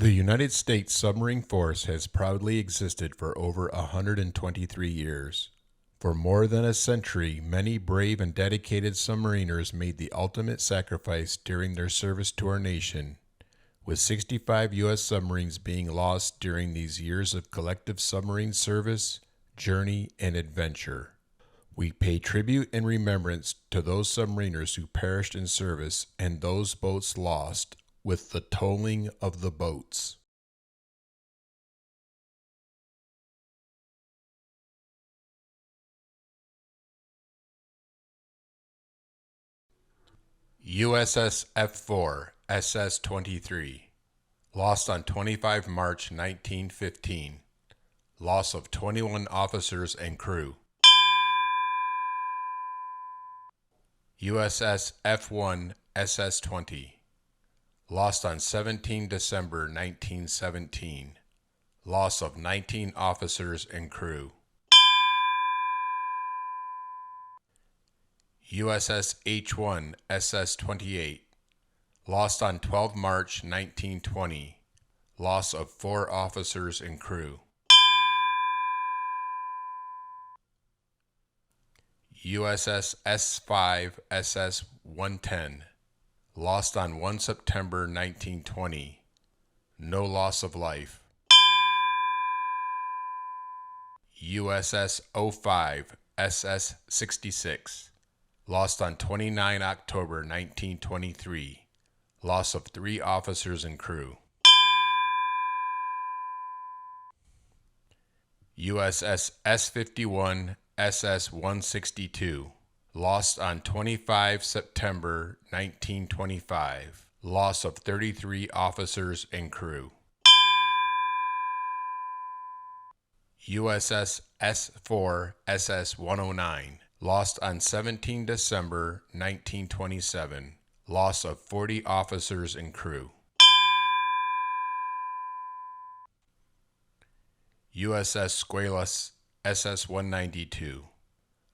The United States Submarine Force has proudly existed for over 123 years. For more than a century, many brave and dedicated submariners made the ultimate sacrifice during their service to our nation, with 65 U.S. submarines being lost during these years of collective submarine service, journey, and adventure. We pay tribute and remembrance to those submariners who perished in service and those boats lost with the tolling of the boats. USS F4 SS-23, lost on 25 March 1915, loss of 21 officers and crew. USS F1 SS-20, lost on 17 December 1917, loss of 19 officers and crew. USS H1 SS-28, lost on 12 March 1920, loss of 4 officers and crew. USS S5 SS-110, lost on 1 September 1920, no loss of life. USS O5 SS-66, lost on 29 October 1923, loss of 3 officers and crew. USS S51 SS-162, lost on 25 September 1925, loss of 33 officers and crew. USS S4 SS-109, lost on 17 December 1927, loss of 40 officers and crew. USS Squalus SS-192,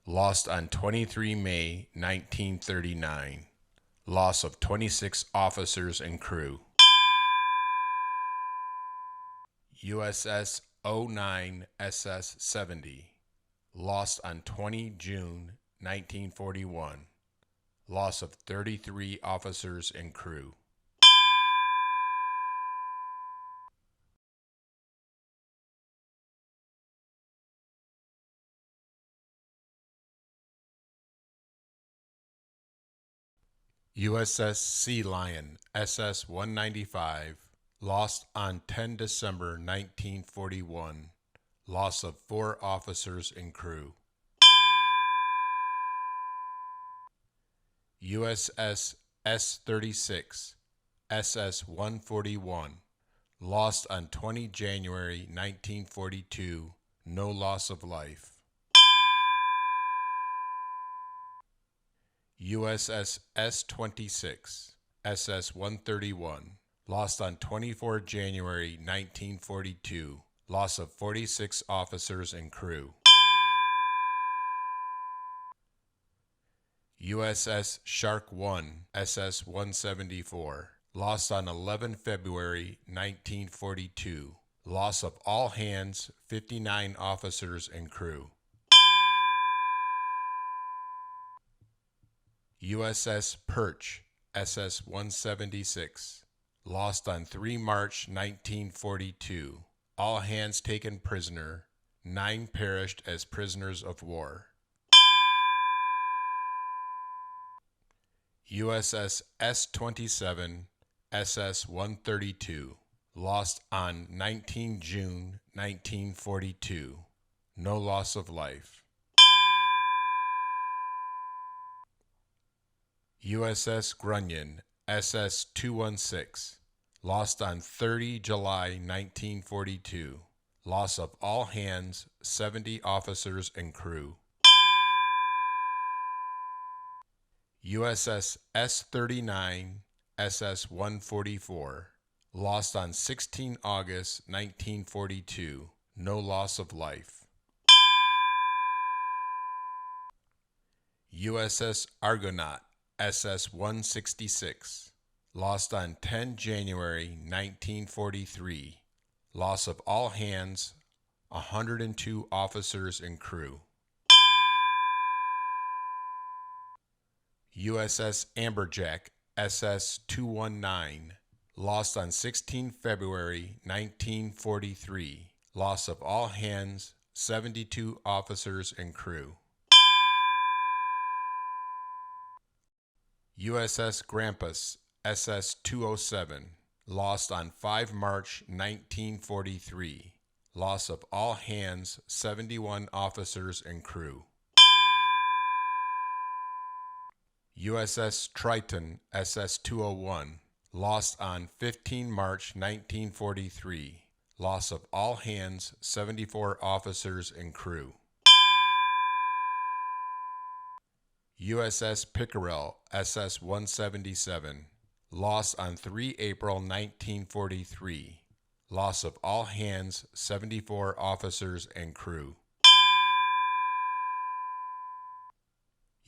lost on 23 May 1939, loss of 26 officers and crew. USS 09 SS-70, lost on 20 June 1941, loss of 33 officers and crew. USS Sea Lion SS-195, lost on 10 December 1941, loss of 4 officers and crew. USS S-36 SS-141, lost on 20 January 1942, no loss of life. USS S-26 SS-131, lost on 24 January 1942, loss of 46 officers and crew. USS Shark 1 SS-174, lost on 11 February 1942, loss of all hands, 59 officers and crew. USS Perch SS-176, lost on 3 March 1942, all hands taken prisoner, 9 perished as prisoners of war. USS S-27 SS-132, lost on 19 June 1942, no loss of life. USS Grunion SS-216, lost on 30 July 1942, loss of all hands, 70 officers and crew. USS S-39 SS-144, lost on 16 August 1942, no loss of life. USS Argonaut SS-166, Lost on 10 January 1943. Loss of all hands, 102 officers and crew. USS Amberjack, SS-219. Lost on 16 February 1943. Loss of all hands, 72 officers and crew. USS Grampus, SS-207. Lost on 5 March 1943. Loss of all hands, 71 officers and crew. USS Triton, SS-201. Lost on 15 March 1943. Loss of all hands, 74 officers and crew. USS Pickerel, SS-177. Lost on 3 April 1943. Loss of all hands, 74 officers and crew.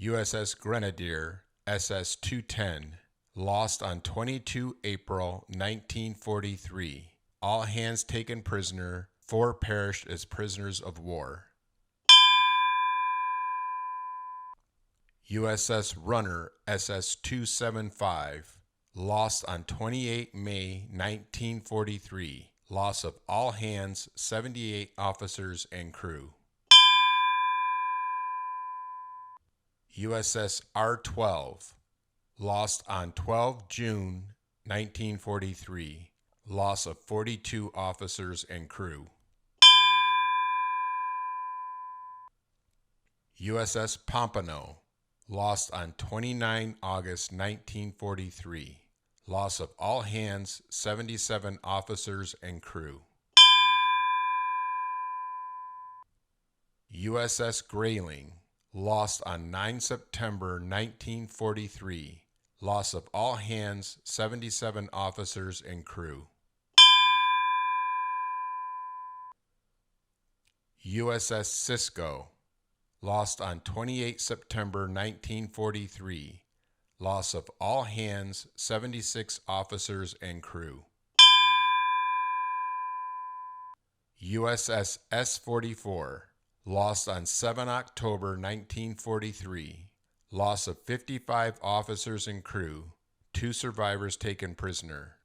USS Grenadier, SS-210. Lost on 22 April 1943. All hands taken prisoner, 4 perished as prisoners of war. USS Runner, SS-275. Lost on 28 May 1943. Loss of all hands, 78 officers and crew. USS R-12. Lost on 12 June 1943. Loss of 42 officers and crew. USS Pompano. Lost on 29 August 1943. Loss of all hands, 77 officers and crew. USS Grayling. Lost on 9 September 1943. Loss of all hands, 77 officers and crew. USS Cisco. Lost on 28 September 1943. Loss of all hands, 76 officers and crew. USS S-44. Lost on 7 October 1943. Loss of 55 officers and crew. 2 survivors taken prisoner.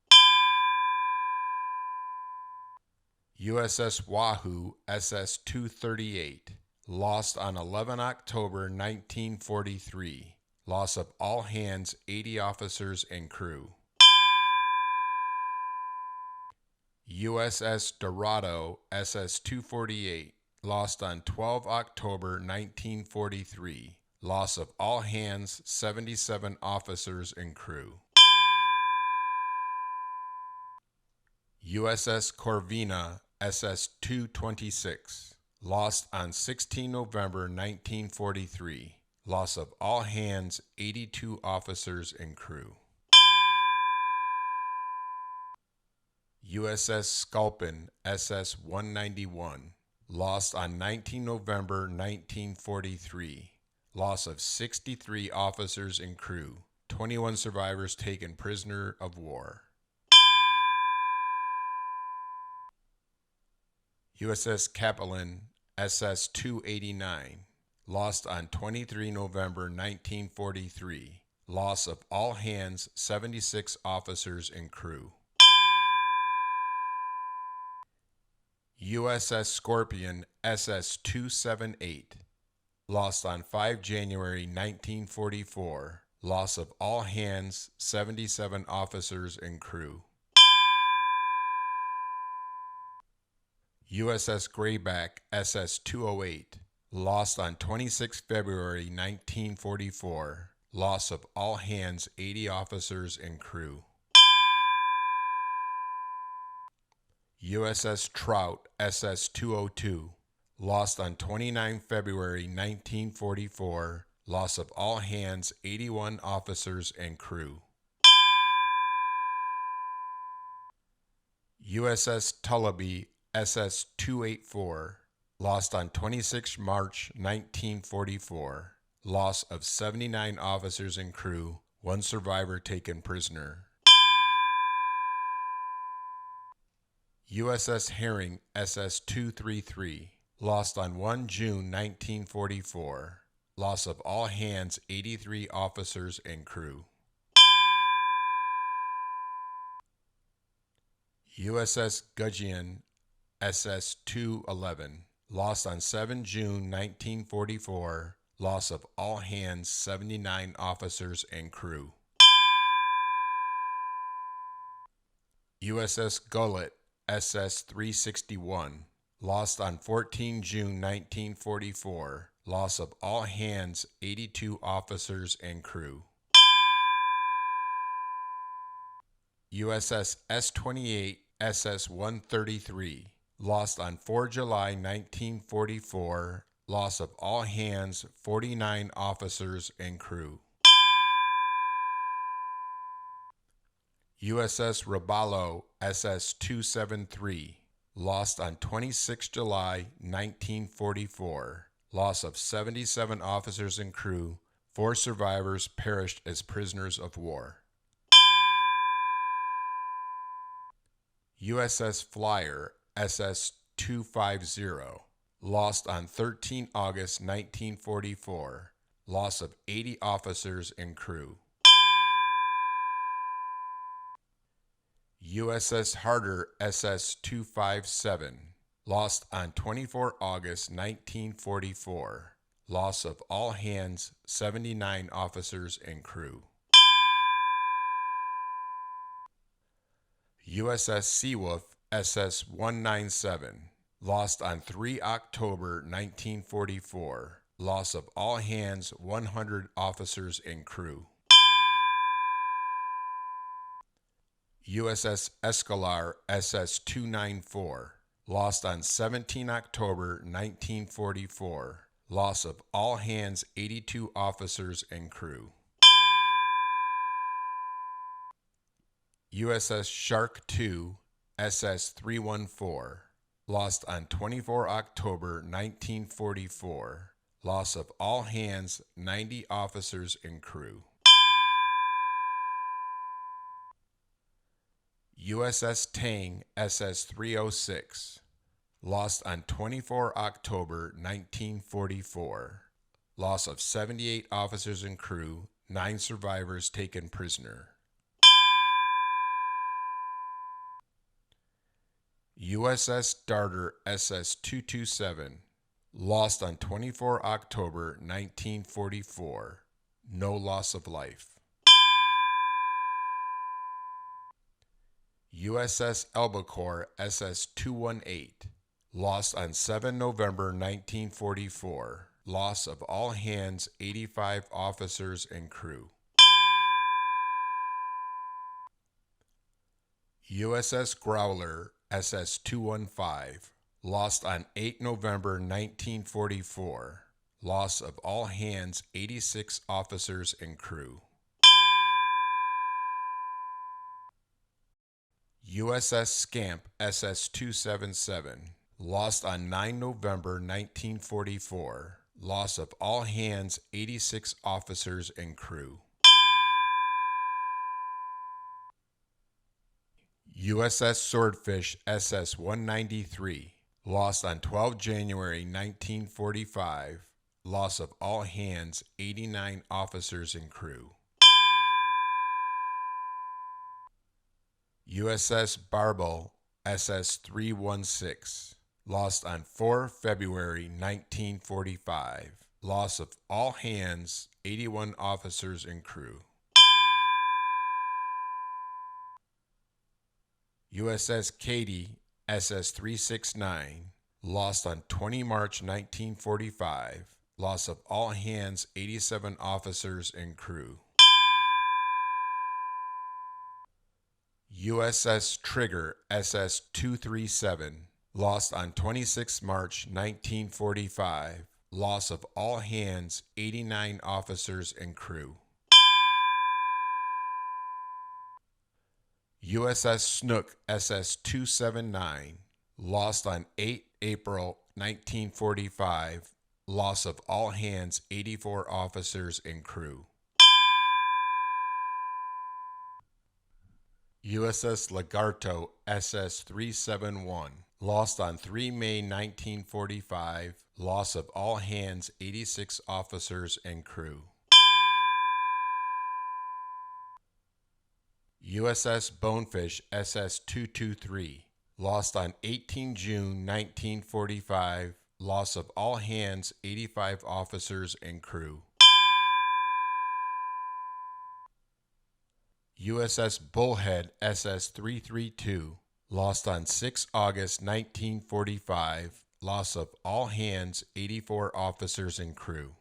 USS Wahoo, SS-238. Lost on 11 October 1943. Loss of all hands, 80 officers and crew. USS Dorado, SS-248. Lost on 12 October 1943. Loss of all hands, 77 officers and crew. USS Corvina, SS-226. Lost on 16 November 1943. Loss of all hands, 82 officers and crew. USS Sculpin, SS-191. Lost on 19 November 1943. Loss of 63 officers and crew. 21 survivors taken prisoner of war. USS Capelin, SS-289. Lost on 23 November 1943. Loss of all hands, 76 officers and crew. USS Scorpion, SS-278. Lost on 5 January 1944. Loss of all hands, 77 officers and crew. USS Grayback, SS-208. Lost on 26 February 1944. Loss of all hands, 80 officers and crew. USS Trout, SS-202. Lost on 29 February 1944. Loss of all hands, 81 officers and crew. USS Tullabee, SS-284. Lost on 26 March 1944. Loss of 79 officers and crew, 1 survivor taken prisoner. USS Herring SS-233, lost on 1 June 1944. Loss of all hands 83 officers and crew. USS Gudgeon SS-211, lost on 7 June 1944. Loss of all hands 79 officers and crew. USS Gullet SS-361, lost on 14 June 1944. Loss of all hands 82 officers and crew. USS S-28 SS-133, lost on 4 July 1944. Loss of all hands 49 officers and crew. USS Robalo SS-273, lost on 26 July 1944. Loss of 77 officers and crew. 4 survivors perished as prisoners of war. USS Flyer SS-250, lost on 13 August 1944. Loss of 80 officers and crew. USS Harder SS-257, lost on 24 August 1944. Loss of all hands 79 officers and crew. USS Seawolf SS-197, lost on 3 October 1944. Loss of all hands 100 officers and crew. USS Escalar SS-294, lost on 17 October 1944. Loss of all hands 82 officers and crew. USS Shark II SS-314, lost on 24 October 1944. Loss of all hands 90 officers and crew. USS Tang SS-306, lost on 24 October 1944. Loss of 78 officers and crew, 9 survivors taken prisoner. USS Darter SS-227, lost on 24 October 1944. No loss of life. USS Albacore SS-218, lost on 7 November 1944. Loss of all hands 85 officers and crew. USS Growler SS-215, lost on 8 November 1944. Loss of all hands 86 officers and crew. USS Scamp SS-277, lost on 9 November 1944. Loss of all hands 86 officers and crew. USS Swordfish SS-193, lost on 12 January 1945. Loss of all hands 89 officers and crew. USS Barble SS-316, lost on 4 February 1945. Loss of all hands 81 officers and crew. USS Katy SS-369, lost on 20 March 1945. Loss of all hands 87 officers and crew. USS Trigger SS-237, lost on 26 March 1945. Loss of all hands 89 officers and crew. USS Snook SS-279, lost on 8 April 1945. Loss of all hands 84 officers and crew. USS Lagarto SS 371, lost on 3 May 1945, loss of all hands 86 officers and crew. USS Bonefish SS 223, lost on 18 June 1945, loss of all hands 85 officers and crew. USS Bullhead SS 332, lost on 6 August 1945, loss of all hands 84 officers and crew.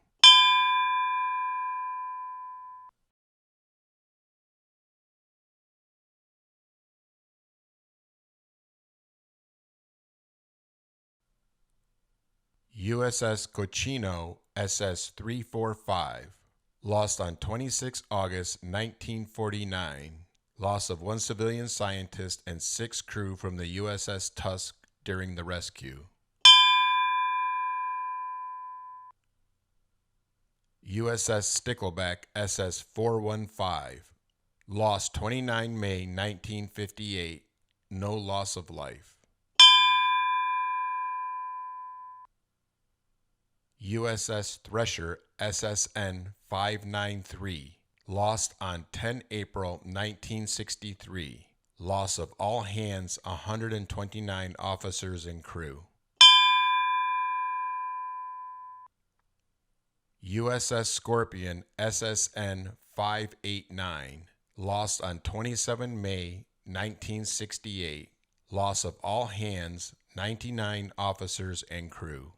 USS Cochino SS 345, lost on 26 August 1949, loss of 1 civilian scientist and 6 crew from the USS Tusk during the rescue. USS Stickleback SS 415, lost 29 May 1958, no loss of life. USS Thresher SSN 593, lost on 10 April 1963, loss of all hands 129 officers and crew. USS Scorpion SSN 589, lost on 27 May 1968, loss of all hands 99 officers and crew.